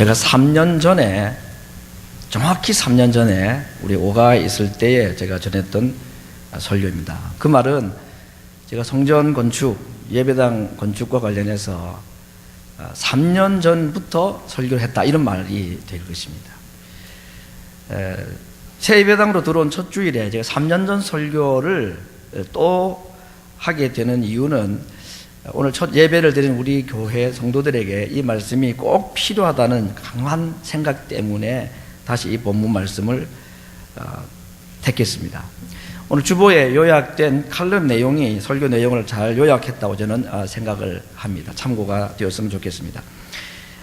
제가 3년 전에, 정확히 3년 전에 우리 오가에 있을 때에 제가 전했던 설교입니다. 그 말은 제가 성전 건축, 예배당 건축과 관련해서 3년 전부터 설교를 했다, 이런 말이 될 것입니다. 새 예배당으로 들어온 첫 주일에 제가 3년 전 설교를 또 하게 되는 이유는 오늘 첫 예배를 드린 우리 교회 성도들에게 이 말씀이 꼭 필요하다는 강한 생각 때문에 다시 이 본문 말씀을 택했습니다. 오늘 주보에 요약된 칼럼 내용이 설교 내용을 잘 요약했다고 저는 생각을 합니다. 참고가 되었으면 좋겠습니다.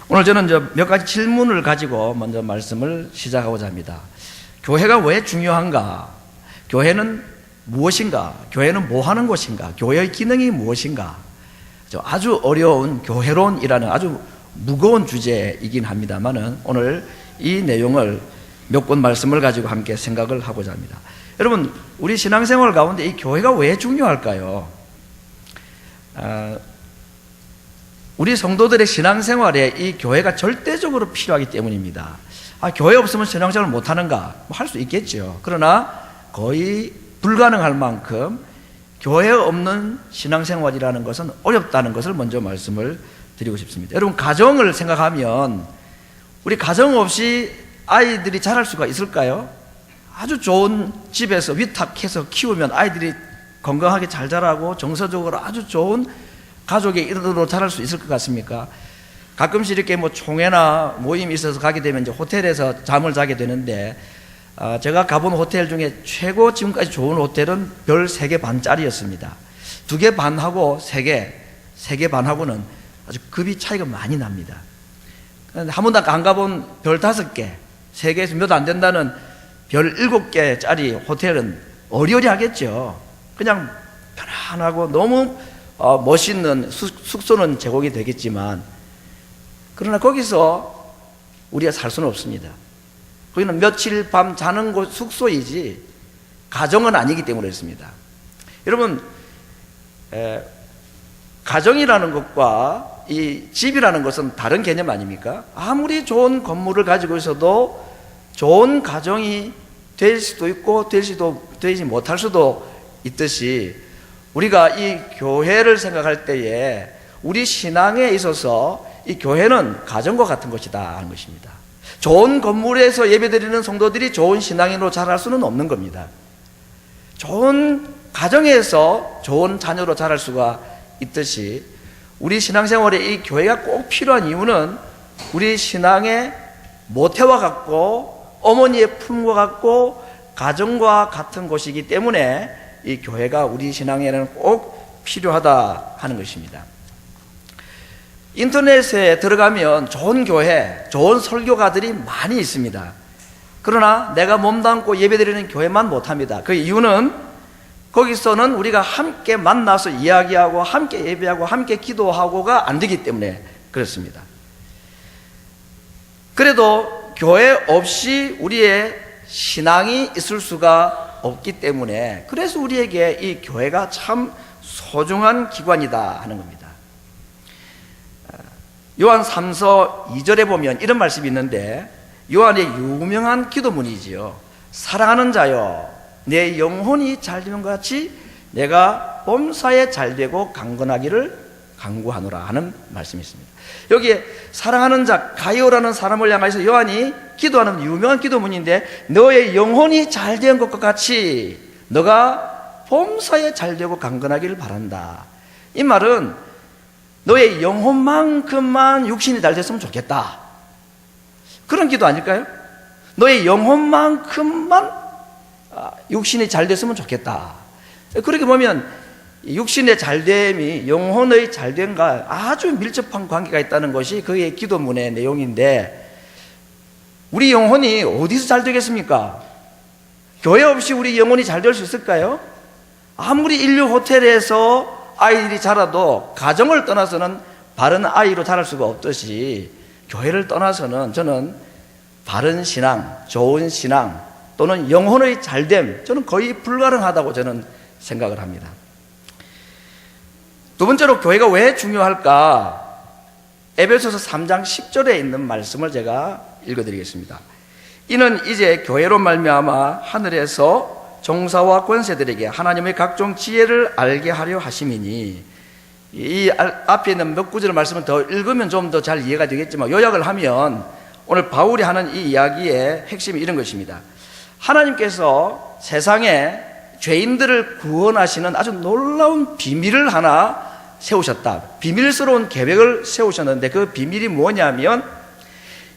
오늘 저는 몇 가지 질문을 가지고 먼저 말씀을 시작하고자 합니다. 교회가 왜 중요한가? 교회는 무엇인가? 교회는 뭐 하는 곳인가? 교회의 기능이 무엇인가? 아주 어려운 교회론이라는 아주 무거운 주제이긴 합니다만은 오늘 이 내용을 몇 권 말씀을 가지고 함께 생각을 하고자 합니다. 여러분, 우리 신앙생활 가운데 이 교회가 왜 중요할까요? 우리 성도들의 신앙생활에 이 교회가 절대적으로 필요하기 때문입니다. 교회 없으면 신앙생활 못하는가? 할 수 있겠죠. 그러나 거의 불가능할 만큼 교회 없는 신앙생활이라는 것은 어렵다는 것을 먼저 말씀을 드리고 싶습니다. 여러분, 가정을 생각하면 우리 가정 없이 아이들이 자랄 수가 있을까요? 아주 좋은 집에서 위탁해서 키우면 아이들이 건강하게 잘 자라고 정서적으로 아주 좋은 가족의 일원으로 자랄 수 있을 것 같습니까? 가끔씩 이렇게 총회나 모임이 있어서 가게 되면 이제 호텔에서 잠을 자게 되는데, 제가 가본 호텔 중에 최고 지금까지 좋은 호텔은 별 3개 반짜리였습니다. 2개 반하고 3개 반하고는 아주 급이 차이가 많이 납니다. 한 번도 안 가본 별 5개, 3개에서 몇 안 된다는 별 7개짜리 호텔은 어리어리 하겠죠. 그냥 편안하고 너무 멋있는 숙소는 제공이 되겠지만, 그러나 거기서 우리가 살 수는 없습니다. 거기는 며칠 밤 자는 곳 숙소이지 가정은 아니기 때문에 그렇습니다. 여러분, 가정이라는 것과 이 집이라는 것은 다른 개념 아닙니까? 아무리 좋은 건물을 가지고 있어도 좋은 가정이 될 수도 있고 되지 못할 수도 있듯이, 우리가 이 교회를 생각할 때에 우리 신앙에 있어서 이 교회는 가정과 같은 것이다 하는 것입니다. 좋은 건물에서 예배드리는 성도들이 좋은 신앙인으로 자랄 수는 없는 겁니다. 좋은 가정에서 좋은 자녀로 자랄 수가 있듯이 우리 신앙생활에 이 교회가 꼭 필요한 이유는 우리 신앙의 모태와 같고 어머니의 품과 같고 가정과 같은 곳이기 때문에 이 교회가 우리 신앙에는 꼭 필요하다 하는 것입니다. 인터넷에 들어가면 좋은 교회, 좋은 설교가들이 많이 있습니다. 그러나 내가 몸담고 예배드리는 교회만 못합니다. 그 이유는 거기서는 우리가 함께 만나서 이야기하고 함께 예배하고 함께 기도하고가 안 되기 때문에 그렇습니다. 그래도 교회 없이 우리의 신앙이 있을 수가 없기 때문에, 그래서 우리에게 이 교회가 참 소중한 기관이다 하는 겁니다. 요한 3서 2절에 보면 이런 말씀이 있는데, 요한의 유명한 기도문이지요. 사랑하는 자여, 내 영혼이 잘되는 것 같이 내가 범사에 잘되고 강건하기를 간구하노라 하는 말씀이 있습니다. 여기에 사랑하는 자 가이오라는 사람을 향해서 요한이 기도하는 유명한 기도문인데, 너의 영혼이 잘된 것과 같이 너가 범사에 잘되고 강건하기를 바란다. 이 말은 너의 영혼만큼만 육신이 잘 됐으면 좋겠다, 그런 기도 아닐까요? 너의 영혼만큼만 육신이 잘 됐으면 좋겠다. 그렇게 보면 육신의 잘됨이 영혼의 잘됨과 아주 밀접한 관계가 있다는 것이 그의 기도문의 내용인데, 우리 영혼이 어디서 잘 되겠습니까? 교회 없이 우리 영혼이 잘 될 수 있을까요? 아무리 인류 호텔에서 아이들이 자라도 가정을 떠나서는 바른 아이로 자랄 수가 없듯이, 교회를 떠나서는 저는 바른 신앙, 좋은 신앙 또는 영혼의 잘됨, 저는 거의 불가능하다고 저는 생각을 합니다. 두 번째로 교회가 왜 중요할까? 에베소서 3장 10절에 있는 말씀을 제가 읽어드리겠습니다. 이는 이제 교회로 말미암아 하늘에서 정사와 권세들에게 하나님의 각종 지혜를 알게 하려 하심이니, 이 앞에 있는 몇 구절 말씀을 더 읽으면 좀 더 잘 이해가 되겠지만 요약을 하면 오늘 바울이 하는 이 이야기의 핵심이 이런 것입니다. 하나님께서 세상에 죄인들을 구원하시는 아주 놀라운 비밀을 하나 세우셨다. 비밀스러운 계획을 세우셨는데 그 비밀이 뭐냐면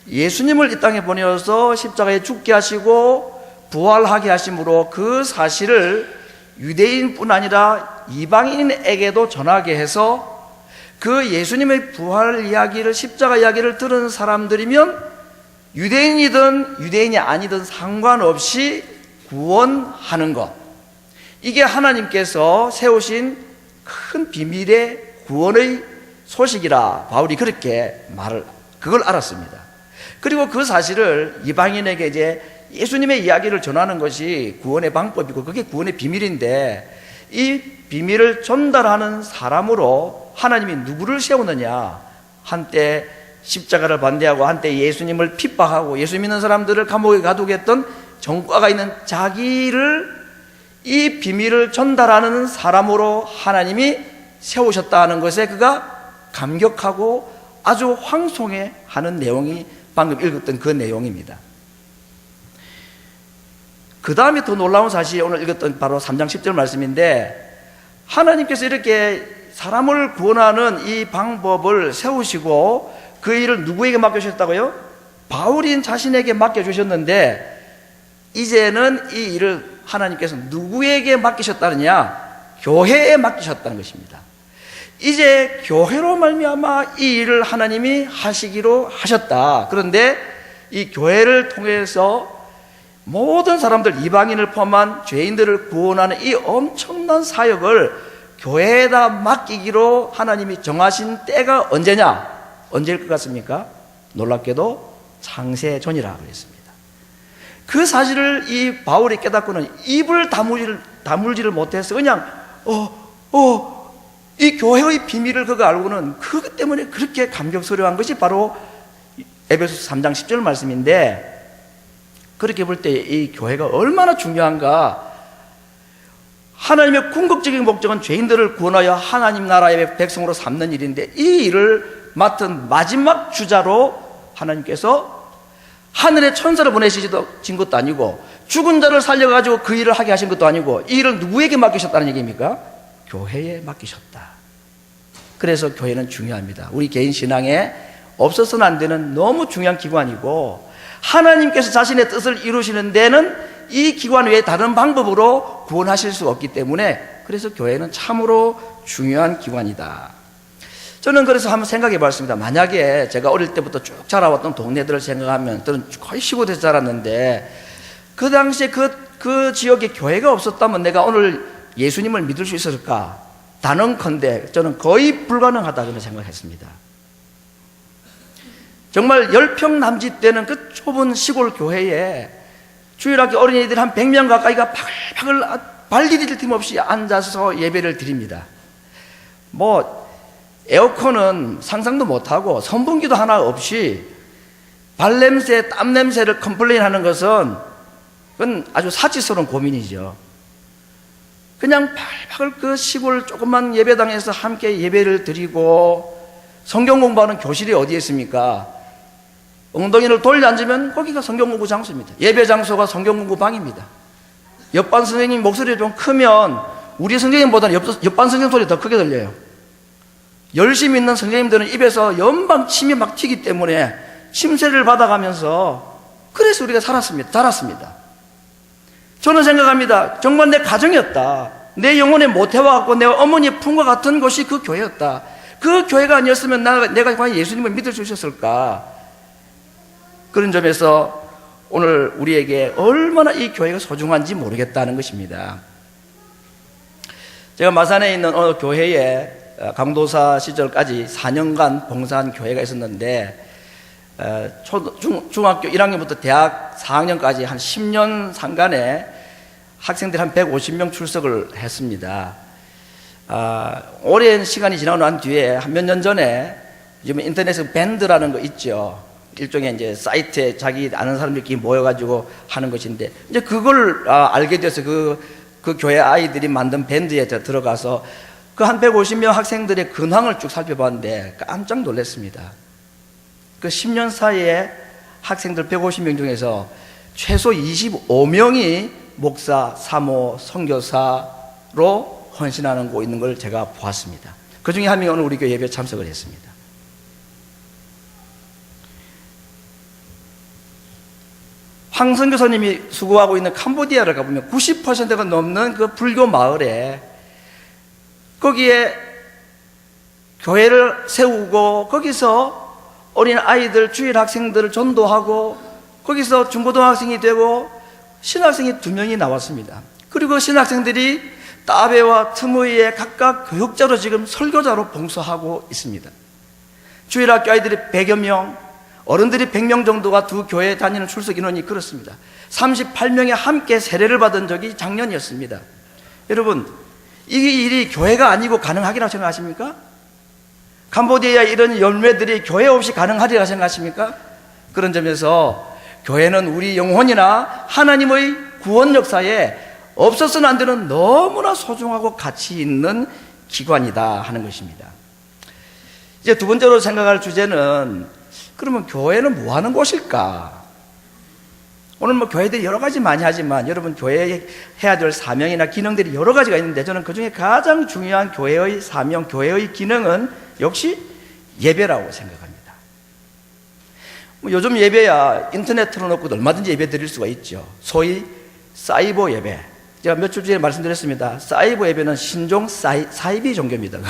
예수님을 이 땅에 보내어서 십자가에 죽게 하시고 부활하게 하심으로 그 사실을 유대인뿐 아니라 이방인에게도 전하게 해서 그 예수님의 부활 이야기를, 십자가 이야기를 들은 사람들이면 유대인이든 유대인이 아니든 상관없이 구원하는 것, 이게 하나님께서 세우신 큰 비밀의 구원의 소식이라 바울이 그렇게 그걸 알았습니다. 그리고 그 사실을 이방인에게 이제 예수님의 이야기를 전하는 것이 구원의 방법이고 그게 구원의 비밀인데, 이 비밀을 전달하는 사람으로 하나님이 누구를 세우느냐? 한때 십자가를 반대하고 한때 예수님을 핍박하고 예수 믿는 사람들을 감옥에 가두겠던 정과가 있는 자기를 이 비밀을 전달하는 사람으로 하나님이 세우셨다는 것에 그가 감격하고 아주 황송해하는 내용이 방금 읽었던 그 내용입니다. 그 다음에 더 놀라운 사실이 오늘 읽었던 바로 3장 10절 말씀인데, 하나님께서 이렇게 사람을 구원하는 이 방법을 세우시고 그 일을 누구에게 맡겨주셨다고요? 바울인 자신에게 맡겨주셨는데, 이제는 이 일을 하나님께서 누구에게 맡기셨다느냐? 교회에 맡기셨다는 것입니다. 이제 교회로 말미암아 이 일을 하나님이 하시기로 하셨다. 그런데 이 교회를 통해서 모든 사람들, 이방인을 포함한 죄인들을 구원하는 이 엄청난 사역을 교회에다 맡기기로 하나님이 정하신 때가 언제냐? 언제일 것 같습니까? 놀랍게도 창세 전이라고 그랬습니다. 그 사실을 이 바울이 깨닫고는 입을 다물지를 못해서 그냥 이 교회의 비밀을 그가 알고는 그것 때문에 그렇게 감격스러워한 것이 바로 에베소서 3장 10절 말씀인데, 그렇게 볼 때 이 교회가 얼마나 중요한가. 하나님의 궁극적인 목적은 죄인들을 구원하여 하나님 나라의 백성으로 삼는 일인데, 이 일을 맡은 마지막 주자로 하나님께서 하늘의 천사를 보내신 것도 아니고 죽은 자를 살려가지고 그 일을 하게 하신 것도 아니고 이 일을 누구에게 맡기셨다는 얘기입니까? 교회에 맡기셨다. 그래서 교회는 중요합니다. 우리 개인 신앙에 없어서는 안 되는 너무 중요한 기관이고, 하나님께서 자신의 뜻을 이루시는 데는 이 기관 외에 다른 방법으로 구원하실 수 없기 때문에, 그래서 교회는 참으로 중요한 기관이다. 저는 그래서 한번 생각해 봤습니다. 만약에 제가 어릴 때부터 쭉 자라왔던 동네들을 생각하면, 저는 거의 시골에서 자랐는데 그 당시에 그 지역에 교회가 없었다면 내가 오늘 예수님을 믿을 수 있었을까? 단언컨대 저는 거의 불가능하다 그런 생각했습니다. 정말 10평 남짓 되는 그 좁은 시골 교회에 주일학교 어린이들 한 100명 가까이가 파글파글 발 디딜 틈 없이 앉아서 예배를 드립니다. 에어컨은 상상도 못하고 선풍기도 하나 없이 발냄새, 땀냄새를 컴플레인하는 것은 그건 아주 사치스러운 고민이죠. 그냥 팔팔 그 시골 조그만 예배당에서 함께 예배를 드리고, 성경 공부하는 교실이 어디에 있습니까? 엉덩이를 돌려 앉으면 거기가 성경 공부 장소입니다. 예배 장소가 성경 공부 방입니다. 옆반 선생님 목소리가 좀 크면 우리 선생님보다는 옆반 선생님 소리 더 크게 들려요. 열심히 있는 선생님들은 입에서 연방 침이 막 튀기 때문에 침새를 받아가면서, 그래서 우리가 자랐습니다. 저는 생각합니다. 정말 내 가정이었다. 내 영혼의 모태와 내 어머니의 품과 같은 곳이 그 교회였다. 그 교회가 아니었으면 내가 과연 예수님을 믿을 수 있었을까? 그런 점에서 오늘 우리에게 얼마나 이 교회가 소중한지 모르겠다는 것입니다. 제가 마산에 있는 어느 교회에 강도사 시절까지 4년간 봉사한 교회가 있었는데, 중학교 1학년부터 대학 4학년까지 한 10년 상간에 학생들 한 150명 출석을 했습니다. 오랜 시간이 지나고 난 뒤에 한 몇 년 전에 요즘 인터넷에 밴드라는 거 있죠. 일종의 이제 사이트에 자기 아는 사람들끼리 모여가지고 하는 것인데, 이제 그걸 알게 돼서 그 교회 아이들이 만든 밴드에 들어가서 그 한 150명 학생들의 근황을 쭉 살펴봤는데 깜짝 놀랐습니다. 그 10년 사이에 학생들 150명 중에서 최소 25명이 목사, 사모, 선교사로 헌신하는 곳 있는 걸 제가 보았습니다. 그 중에 한 명이 오늘 우리 교회 예배에 참석을 했습니다. 황 선교사님이 수고하고 있는 캄보디아를 가보면 90%가 넘는 그 불교 마을에 거기에 교회를 세우고 거기서 어린 아이들, 주일 학생들을 전도하고 거기서 중고등학생이 되고 신학생이 2명이 나왔습니다. 그리고 신학생들이 따베와 트무이에 각각 교육자로 지금 설교자로 봉사하고 있습니다. 주일학교 아이들이 100여 명, 어른들이 100명 정도가 두 교회에 다니는 출석 인원이 그렇습니다. 38명이 함께 세례를 받은 적이 작년이었습니다. 여러분, 이 일이 교회가 아니고 가능하리라고 생각하십니까? 캄보디아 이런 열매들이 교회 없이 가능하리라고 생각하십니까? 그런 점에서 교회는 우리 영혼이나 하나님의 구원 역사에 없어서는 안 되는 너무나 소중하고 가치 있는 기관이다 하는 것입니다. 이제 두 번째로 생각할 주제는, 그러면 교회는 뭐 하는 곳일까? 오늘 뭐 교회들이 여러 가지 많이 하지만 여러분, 교회에 해야 될 사명이나 기능들이 여러 가지가 있는데 저는 그 중에 가장 중요한 교회의 사명, 교회의 기능은 역시 예배라고 생각합니다. 뭐 요즘 예배야 인터넷 틀어놓고 얼마든지 예배 드릴 수가 있죠. 소위 사이버 예배. 제가 며칠 전에 말씀드렸습니다. 사이버 예배는 신종 사이비 종교입니다.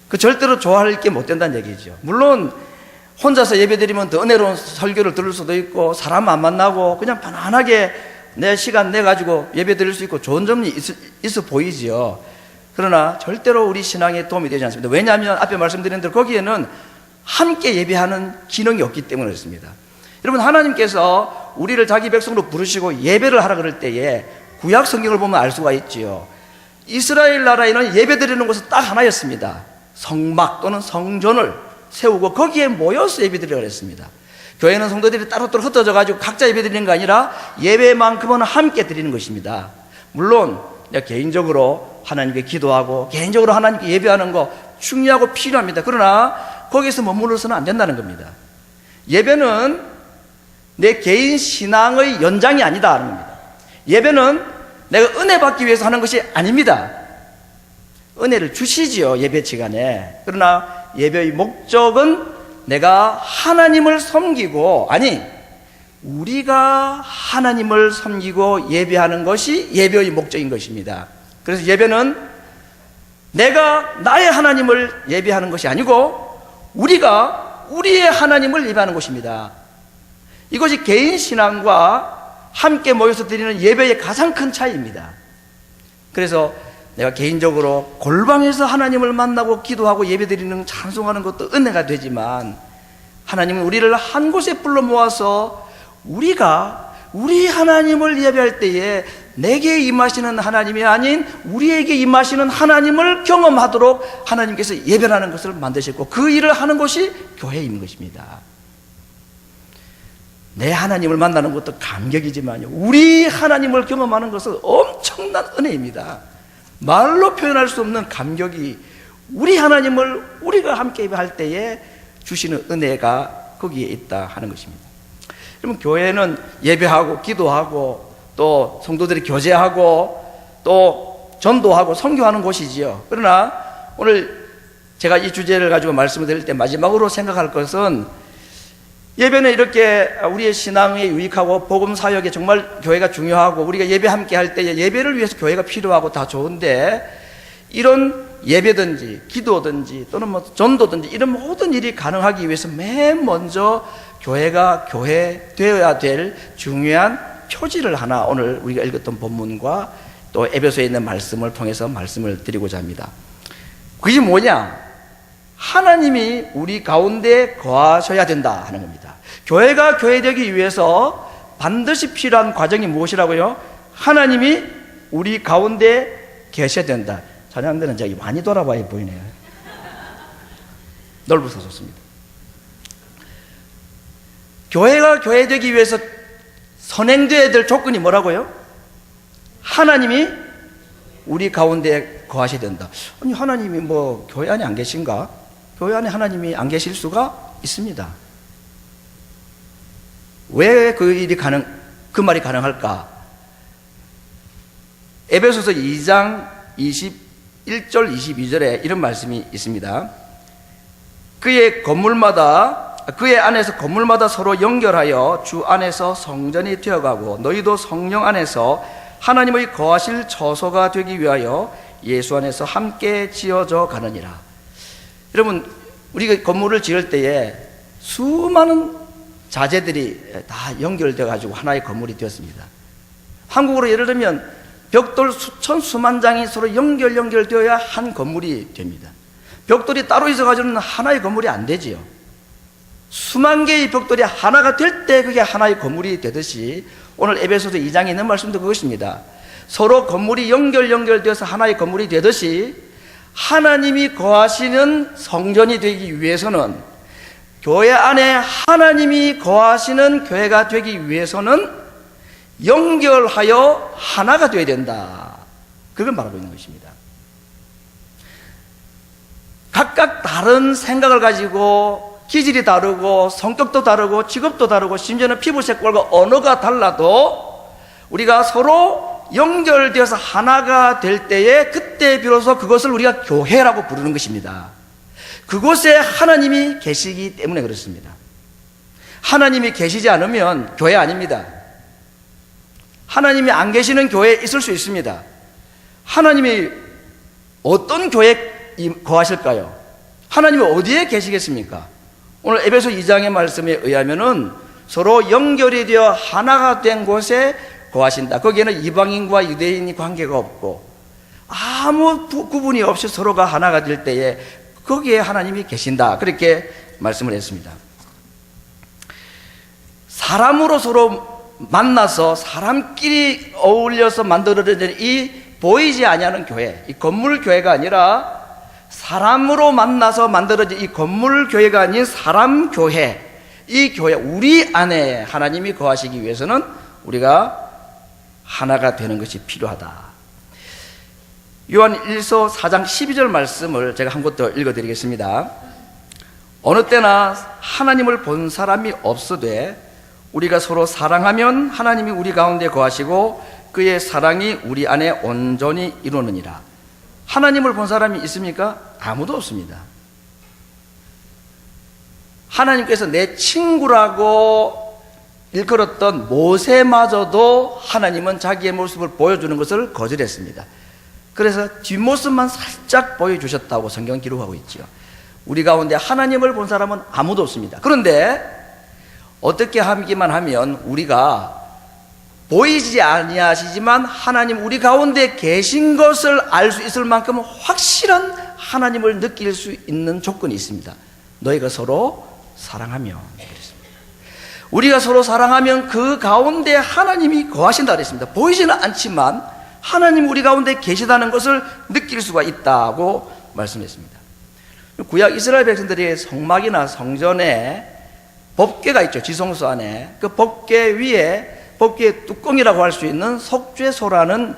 그 절대로 좋아할 게 못 된다는 얘기죠. 물론 혼자서 예배드리면 더 은혜로운 설교를 들을 수도 있고 사람 안 만나고 그냥 편안하게 내 시간 내가지고 예배드릴 수 있고 좋은 점이 있어 보이지요. 그러나 절대로 우리 신앙에 도움이 되지 않습니다. 왜냐하면 앞에 말씀드린 대로 거기에는 함께 예배하는 기능이 없기 때문에 그렇습니다. 여러분, 하나님께서 우리를 자기 백성으로 부르시고 예배를 하라 그럴 때에 구약 성경을 보면 알 수가 있지요. 이스라엘 나라에는 예배드리는 곳은 딱 하나였습니다. 성막 또는 성전을 세우고 거기에 모여서 예배드리라고 했습니다. 교회는 성도들이 따로따로 흩어져 가지고 각자 예배드리는 게 아니라 예배만큼은 함께 드리는 것입니다. 물론 내가 개인적으로 하나님께 기도하고 개인적으로 하나님께 예배하는 거 중요하고 필요합니다. 그러나 거기서 머물러서는 안 된다는 겁니다. 예배는 내 개인 신앙의 연장이 아니다 하는 겁니다. 예배는 내가 은혜 받기 위해서 하는 것이 아닙니다. 은혜를 주시지요, 예배 시간에. 그러나 예배의 목적은 내가 하나님을 섬기고, 아니, 우리가 하나님을 섬기고 예배하는 것이 예배의 목적인 것입니다. 그래서 예배는 내가 나의 하나님을 예배하는 것이 아니고 우리가 우리의 하나님을 예배하는 것입니다. 이것이 개인 신앙과 함께 모여서 드리는 예배의 가장 큰 차이입니다. 그래서 내가 개인적으로 골방에서 하나님을 만나고 기도하고 예배드리는 찬송하는 것도 은혜가 되지만, 하나님은 우리를 한 곳에 불러 모아서 우리가 우리 하나님을 예배할 때에 내게 임하시는 하나님이 아닌 우리에게 임하시는 하나님을 경험하도록 하나님께서 예배라는 것을 만드셨고, 그 일을 하는 것이 교회인 것입니다. 내 하나님을 만나는 것도 감격이지만요, 우리 하나님을 경험하는 것은 엄청난 은혜입니다. 말로 표현할 수 없는 감격이, 우리 하나님을 우리가 함께 예배할 때에 주시는 은혜가 거기에 있다 하는 것입니다. 여러분, 교회는 예배하고 기도하고 또 성도들이 교제하고 또 전도하고 선교하는 곳이지요. 그러나 오늘 제가 이 주제를 가지고 말씀을 드릴 때 마지막으로 생각할 것은, 예배는 이렇게 우리의 신앙에 유익하고 복음 사역에 정말 교회가 중요하고 우리가 예배 함께 할 때 예배를 위해서 교회가 필요하고 다 좋은데, 이런 예배든지 기도든지 또는 뭐 전도든지 이런 모든 일이 가능하기 위해서 맨 먼저 교회가 교회 되어야 될 중요한 표지를 하나 오늘 우리가 읽었던 본문과 또 에베소에 있는 말씀을 통해서 말씀을 드리고자 합니다. 그게 뭐냐? 하나님이 우리 가운데 거하셔야 된다 하는 겁니다. 교회가 교회되기 위해서 반드시 필요한 과정이 무엇이라고요? 하나님이 우리 가운데 계셔야 된다. 찬양대는 저기 많이 돌아봐야 보이네요. 넓어서 좋습니다. 교회가 교회되기 위해서 선행되어야 될 조건이 뭐라고요? 하나님이 우리 가운데 거하셔야 된다. 아니, 하나님이 뭐 교회 안에 안 계신가? 교회 안에 하나님이 안 계실 수가 있습니다. 왜 그 말이 가능할까? 에베소서 2장 21절 22절에 이런 말씀이 있습니다. 그의 안에서 건물마다 서로 연결하여 주 안에서 성전이 되어가고 너희도 성령 안에서 하나님의 거하실 처소가 되기 위하여 예수 안에서 함께 지어져 가느니라. 여러분, 우리가 건물을 지을 때에 수많은 자재들이 다 연결되어 가지고 하나의 건물이 되었습니다. 한국으로 예를 들면 벽돌 수천 수만 장이 서로 연결되어야 한 건물이 됩니다. 벽돌이 따로 있어 가지고는 하나의 건물이 안 되지요. 수만 개의 벽돌이 하나가 될 때 그게 하나의 건물이 되듯이 오늘 에베소서 2장에 있는 말씀도 그것입니다. 서로 건물이 연결되어서 하나의 건물이 되듯이 하나님이 거하시는 성전이 되기 위해서는, 교회 안에 하나님이 거하시는 교회가 되기 위해서는 연결하여 하나가 되어야 된다. 그걸 말하고 있는 것입니다. 각각 다른 생각을 가지고 기질이 다르고 성격도 다르고 직업도 다르고 심지어는 피부색깔과 언어가 달라도 우리가 서로 연결되어서 하나가 될 때에 그때 비로소 그것을 우리가 교회라고 부르는 것입니다. 그곳에 하나님이 계시기 때문에 그렇습니다. 하나님이 계시지 않으면 교회 아닙니다. 하나님이 안 계시는 교회에 있을 수 있습니다. 하나님이 어떤 교회에 거하실까요? 하나님이 어디에 계시겠습니까? 오늘 에베소 2장의 말씀에 의하면은 서로 연결이 되어 하나가 된 곳에 거하신다. 거기에는 이방인과 유대인이 관계가 없고 아무 구분이 없이 서로가 하나가 될 때에 거기에 하나님이 계신다. 그렇게 말씀을 했습니다. 사람으로 서로 만나서 사람끼리 어울려서 만들어진 이 보이지 아니하는 교회, 이 건물 교회가 아니라 사람으로 만나서 만들어진 이 건물 교회가 아닌 사람 교회, 이 교회, 우리 안에 하나님이 거하시기 위해서는 우리가 하나가 되는 것이 필요하다. 요한 1서 4장 12절 말씀을 제가 한 곳 더 읽어드리겠습니다. 어느 때나 하나님을 본 사람이 없으되 우리가 서로 사랑하면 하나님이 우리 가운데 거하시고 그의 사랑이 우리 안에 온전히 이루느니라. 하나님을 본 사람이 있습니까? 아무도 없습니다. 하나님께서 내 친구라고 일컬었던 모세마저도 하나님은 자기의 모습을 보여주는 것을 거절했습니다. 그래서 뒷모습만 살짝 보여주셨다고 성경 기록하고 있죠. 우리 가운데 하나님을 본 사람은 아무도 없습니다. 그런데 어떻게 하기만 하면 우리가 보이지 아니하시지만 하나님 우리 가운데 계신 것을 알 수 있을 만큼 확실한 하나님을 느낄 수 있는 조건이 있습니다. 너희가 서로 사랑하면 그랬습니다. 우리가 서로 사랑하면 그 가운데 하나님이 거하신다 그랬습니다. 보이지는 않지만 하나님 우리 가운데 계시다는 것을 느낄 수가 있다고 말씀했습니다. 구약 이스라엘 백성들이 성막이나 성전에 법궤가 있죠. 지성소 안에 그 법궤 위에 법궤의 뚜껑이라고 할 수 있는 속죄소라는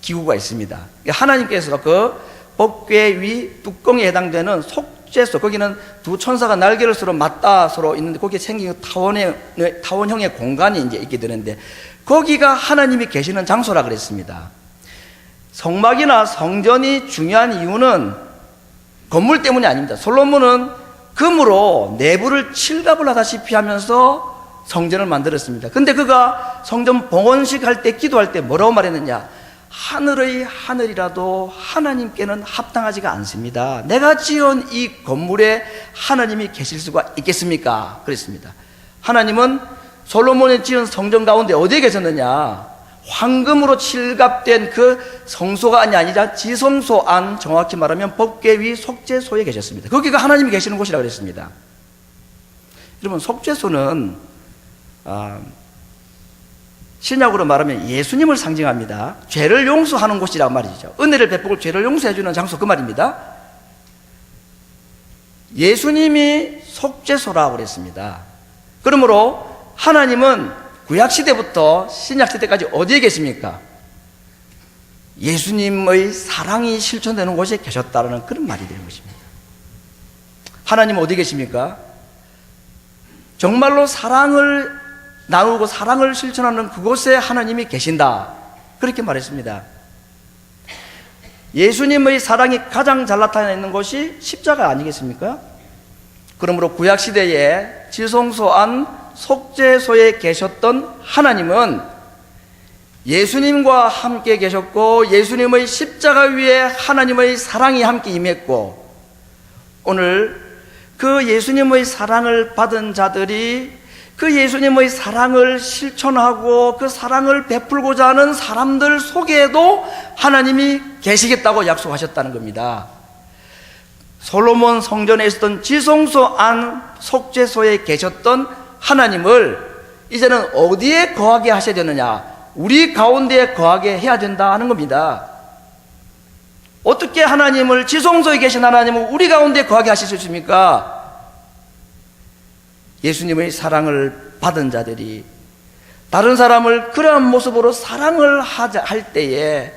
기구가 있습니다. 하나님께서 그 법궤 위 뚜껑에 해당되는 속죄소, 거기는 두 천사가 날개를 서로 맞닿아 서로 있는데 거기에 생긴 타원형의 공간이 이제 있게 되는데 거기가 하나님이 계시는 장소라 그랬습니다. 성막이나 성전이 중요한 이유는 건물 때문이 아닙니다. 솔로몬은 금으로 내부를 칠갑을 하다시피 하면서 성전을 만들었습니다. 근데 그가 성전 봉헌식 할 때 기도할 때 뭐라고 말했느냐? 하늘의 하늘이라도 하나님께는 합당하지가 않습니다. 내가 지은 이 건물에 하나님이 계실 수가 있겠습니까? 그랬습니다. 하나님은 솔로몬이 지은 성전 가운데 어디에 계셨느냐? 황금으로 칠갑된 그 성소가 아니라 지성소 안, 정확히 말하면 법궤 위 속죄소에 계셨습니다. 거기가 하나님이 계시는 곳이라고 그랬습니다. 여러분, 속죄소는 신약으로 말하면 예수님을 상징합니다. 죄를 용서하는 곳이란 말이죠. 은혜를 베푸고 죄를 용서해 주는 장소, 그 말입니다. 예수님이 속죄소라고 그랬습니다. 그러므로 하나님은 구약시대부터 신약시대까지 어디에 계십니까? 예수님의 사랑이 실천되는 곳에 계셨다는 그런 말이 되는 것입니다. 하나님은 어디 계십니까? 정말로 사랑을 나누고 사랑을 실천하는 그곳에 하나님이 계신다, 그렇게 말했습니다. 예수님의 사랑이 가장 잘 나타나 있는 것이 십자가 아니겠습니까? 그러므로 구약시대에 지성소 안 속죄소에 계셨던 하나님은 예수님과 함께 계셨고, 예수님의 십자가 위에 하나님의 사랑이 함께 임했고, 오늘 그 예수님의 사랑을 받은 자들이 그 예수님의 사랑을 실천하고 그 사랑을 베풀고자 하는 사람들 속에도 하나님이 계시겠다고 약속하셨다는 겁니다. 솔로몬 성전에 있었던 지성소 안 속죄소에 계셨던 하나님을 이제는 어디에 거하게 하셔야 되느냐? 우리 가운데에 거하게 해야 된다 하는 겁니다. 어떻게 하나님을, 지성소에 계신 하나님을 우리 가운데 거하게 하실 수 있습니까? 예수님의 사랑을 받은 자들이 다른 사람을 그러한 모습으로 사랑을 할 때에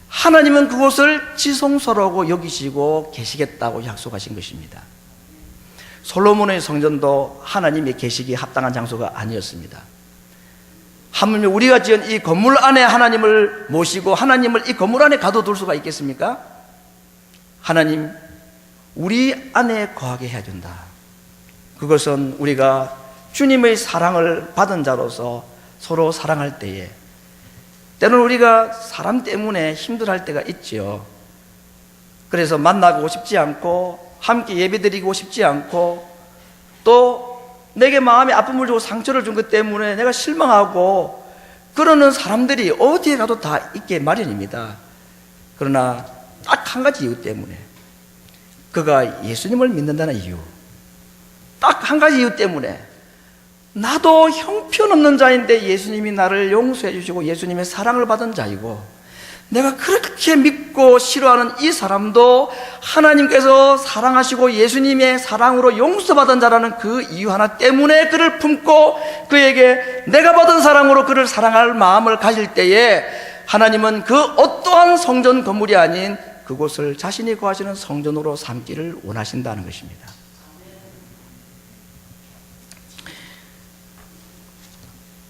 하나님은 그곳을 지성소라고 여기시고 계시겠다고 약속하신 것입니다. 솔로몬의 성전도 하나님의 계시기에 합당한 장소가 아니었습니다. 하물며 우리가 지은 이 건물 안에 하나님을 모시고 하나님을 이 건물 안에 가둬둘 수가 있겠습니까? 하나님, 우리 안에 거하게 해야 된다. 그것은 우리가 주님의 사랑을 받은 자로서 서로 사랑할 때에, 때로는 우리가 사람 때문에 힘들어할 때가 있지요. 그래서 만나고 싶지 않고 함께 예배드리고 싶지 않고 또 내게 마음에 아픔을 주고 상처를 준 것 때문에 내가 실망하고 그러는 사람들이 어디에 가도 다 있게 마련입니다. 그러나 딱 한 가지 이유 때문에, 그가 예수님을 믿는다는 이유, 딱 한 가지 이유 때문에, 나도 형편없는 자인데 예수님이 나를 용서해 주시고 예수님의 사랑을 받은 자이고, 내가 그렇게 믿고 싫어하는 이 사람도 하나님께서 사랑하시고 예수님의 사랑으로 용서받은 자라는 그 이유 하나 때문에 그를 품고 그에게 내가 받은 사랑으로 그를 사랑할 마음을 가질 때에 하나님은 그 어떠한 성전 건물이 아닌 그곳을 자신이 거하시는 성전으로 삼기를 원하신다는 것입니다.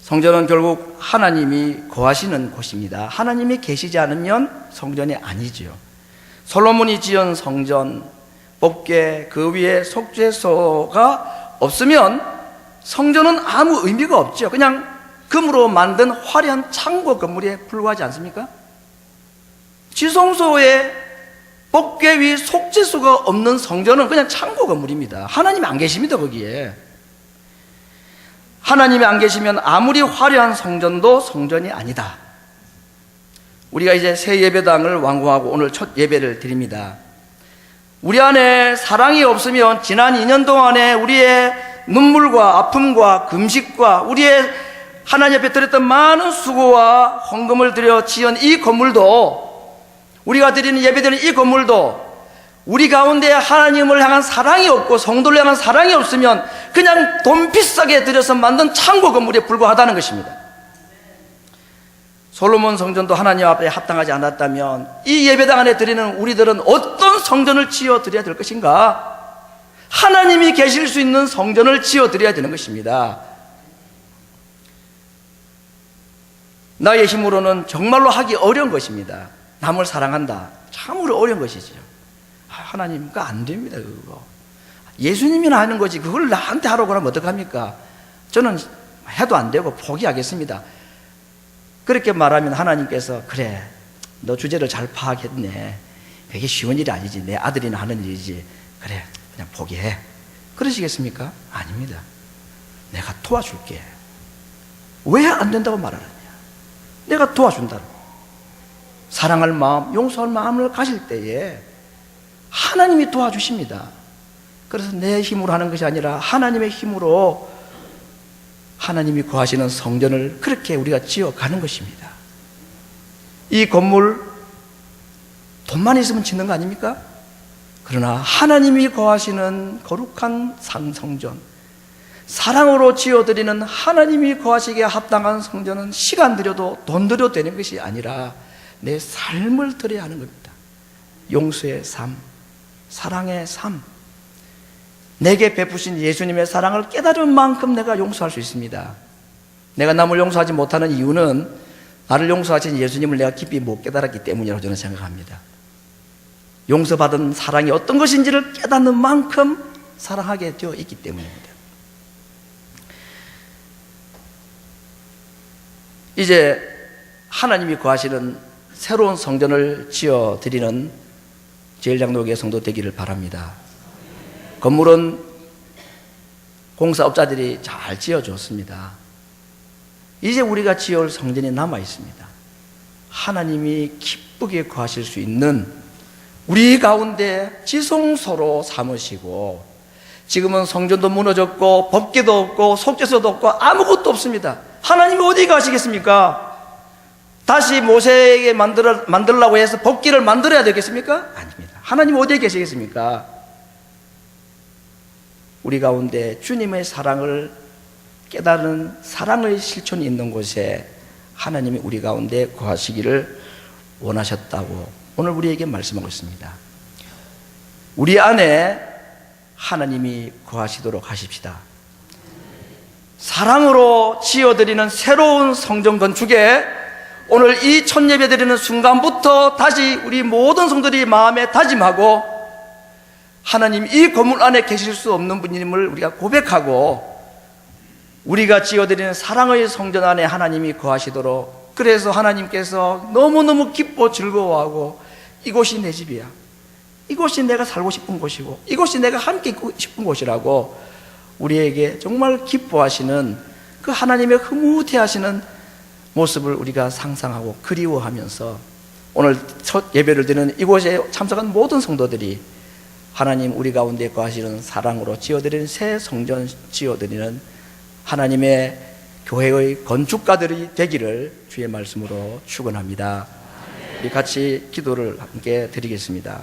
성전은 결국 하나님이 거하시는 곳입니다. 하나님이 계시지 않으면 성전이 아니지요. 솔로몬이 지은 성전, 법궤, 그 위에 속죄소가 없으면 성전은 아무 의미가 없죠. 그냥 금으로 만든 화려한 창고 건물에 불과하지 않습니까? 지성소에 법궤 위 속죄소가 없는 성전은 그냥 창고 건물입니다. 하나님이 안 계십니다, 거기에. 하나님이 안 계시면 아무리 화려한 성전도 성전이 아니다. 우리가 이제 새 예배당을 완공하고 오늘 첫 예배를 드립니다. 우리 안에 사랑이 없으면 지난 2년 동안에 우리의 눈물과 아픔과 금식과 우리의 하나님 앞에 드렸던 많은 수고와 헌금을 들여 지은 이 건물도, 우리가 드리는 예배드리는 이 건물도 우리 가운데 하나님을 향한 사랑이 없고 성도를 향한 사랑이 없으면 그냥 돈 비싸게 들여서 만든 창고 건물에 불과하다는 것입니다. 솔로몬 성전도 하나님 앞에 합당하지 않았다면 이 예배당 안에 드리는 우리들은 어떤 성전을 지어 드려야 될 것인가? 하나님이 계실 수 있는 성전을 지어 드려야 되는 것입니다. 나의 힘으로는 정말로 하기 어려운 것입니다. 남을 사랑한다, 참으로 어려운 것이죠. 하나님, 그거 안 됩니다, 그거. 예수님이나 하는 거지, 그걸 나한테 하라고 하면 어떡합니까? 저는 해도 안 되고 포기하겠습니다. 그렇게 말하면 하나님께서, 그래, 너 주제를 잘 파악했네. 그게 쉬운 일이 아니지. 내 아들이나 하는 일이지. 그래, 그냥 포기해. 그러시겠습니까? 아닙니다. 내가 도와줄게. 왜 안 된다고 말하느냐? 내가 도와준다고. 사랑할 마음, 용서할 마음을 가질 때에 하나님이 도와주십니다. 그래서 내 힘으로 하는 것이 아니라 하나님의 힘으로 하나님이 거하시는 성전을 그렇게 우리가 지어가는 것입니다. 이 건물 돈만 있으면 짓는 거 아닙니까? 그러나 하나님이 거하시는 거룩한 성전, 사랑으로 지어드리는 하나님이 거하시기에 합당한 성전은 시간 들여도 돈 들여도 되는 것이 아니라 내 삶을 드려야 하는 겁니다. 용서의 삶, 사랑의 삶, 내게 베푸신 예수님의 사랑을 깨달은 만큼 내가 용서할 수 있습니다. 내가 남을 용서하지 못하는 이유는 나를 용서하신 예수님을 내가 깊이 못 깨달았기 때문이라고 저는 생각합니다. 용서받은 사랑이 어떤 것인지를 깨닫는 만큼 사랑하게 되어 있기 때문입니다. 이제 하나님이 거하시는 새로운 성전을 지어드리는 제일장로교회 성도 되기를 바랍니다. 건물은 공사업자들이 잘 지어줬습니다. 이제 우리가 지을 성전이 남아 있습니다. 하나님이 기쁘게 거하실 수 있는 우리 가운데 지성소로 삼으시고, 지금은 성전도 무너졌고 법궤도 없고 속죄소도 없고 아무것도 없습니다. 하나님이 어디 가시겠습니까? 다시 모세에게 만들라고 해서 법궤를 만들어야 되겠습니까? 아닙니다. 하나님 어디에 계시겠습니까? 우리 가운데 주님의 사랑을 깨달은 사랑의 실천이 있는 곳에 하나님이 우리 가운데 거하시기를 원하셨다고 오늘 우리에게 말씀하고 있습니다. 우리 안에 하나님이 거하시도록 하십시다. 사랑으로 지어드리는 새로운 성전 건축에 오늘 이 첫 예배 드리는 순간부터 다시 우리 모든 성도들이 마음에 다짐하고, 하나님 이 건물 안에 계실 수 없는 분임을 우리가 고백하고, 우리가 지어드리는 사랑의 성전 안에 하나님이 거하시도록, 그래서 하나님께서 너무너무 기뻐 즐거워하고, 이곳이 내 집이야, 이곳이 내가 살고 싶은 곳이고, 이곳이 내가 함께 있고 싶은 곳이라고 우리에게 정말 기뻐하시는 그 하나님의 흐뭇해하시는 모습을 우리가 상상하고 그리워하면서 오늘 첫 예배를 드리는 이곳에 참석한 모든 성도들이 하나님 우리 가운데 거하시는 사랑으로 지어드리는 새 성전 지어드리는 하나님의 교회의 건축가들이 되기를 주의 말씀으로 축원합니다. 우리 같이 기도를 함께 드리겠습니다.